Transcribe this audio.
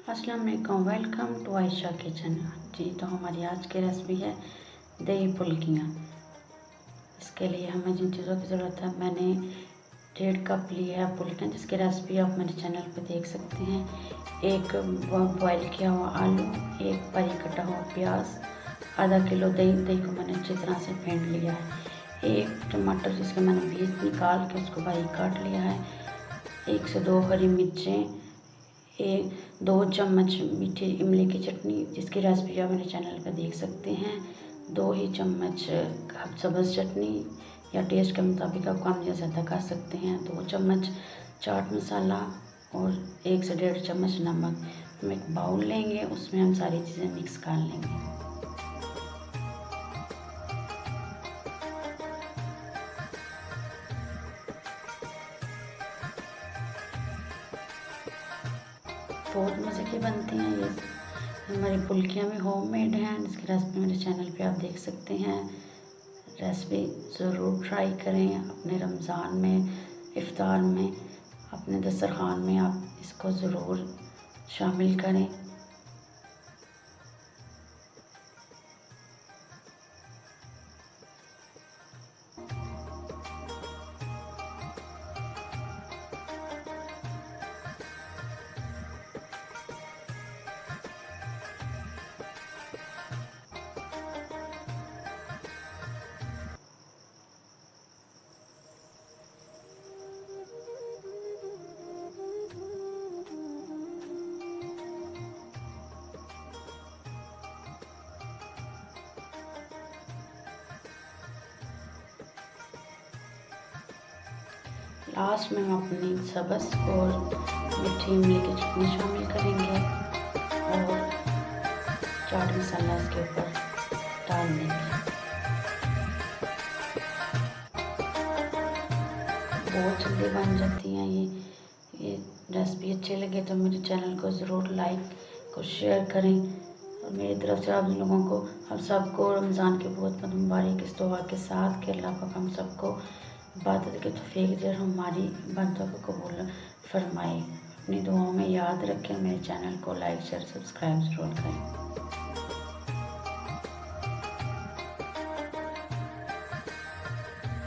अस्सलाम वालेकुम, welcome to Ayesha kitchen. जी तो हमारी आज की रेसिपी है दही फुल्कियाँ। इसके लिए हमें जिन चीज़ों की ज़रूरत है, मैंने 1.5 कप ली है फुल्कियाँ, जिसकी रेसिपी आप मेरे चैनल पर देख सकते हैं। एक बॉयल किया हुआ आलू, एक बारीक कटा हुआ प्याज, आधा किलो दही को मैंने अच्छी तरह से फेंट लिया है। एक टमाटर जिसके मैंने बीज निकाल के उसको बारीक काट लिया है। 1 से 2 हरी मिर्चें, 2 चम्मच मीठी इमली की चटनी, जिसकी रेसिपी आप मेरे चैनल पर देख सकते हैं। 2 ही चम्मच सब्ज़ चटनी, या टेस्ट के मुताबिक आप कम या ज़्यादा कर सकते हैं। 2 चम्मच चाट मसाला और 1 से 1.5 चम्मच नमक। हम एक बाउल लेंगे, उसमें हम सारी चीज़ें मिक्स कर लेंगे। बहुत मज़े की बनती हैं ये। हमारी फुल्कियाँ भी होममेड हैं, जिसकी रेसिपी मेरे चैनल पे आप देख सकते हैं। रेसिपी ज़रूर ट्राई करें। अपने रमज़ान में, इफ्तार में, अपने दस्तरखान में आप इसको ज़रूर शामिल करें। लास्ट में हम अपनी सब्ज़ और मीठी इमली की चटनी शामिल करेंगे और चाट मसाला इसके ऊपर डाल देंगे। बहुत जल्दी बन जाती हैं ये रेसिपी अच्छी लगे तो मेरे चैनल को ज़रूर लाइक और शेयर करें। और मेरी तरफ से आप लोगों को, आप सबको रमज़ान के बहुत बहुत मुबारक। इस दुआ के साथ कि अल्लाह पाक हम सबको इबादत के तौफीक दे, हमारी इबादतों को कबूल फरमाए। अपनी दुआओं में याद रखें। मेरे चैनल को लाइक शेयर सब्सक्राइब ज़रूर करें।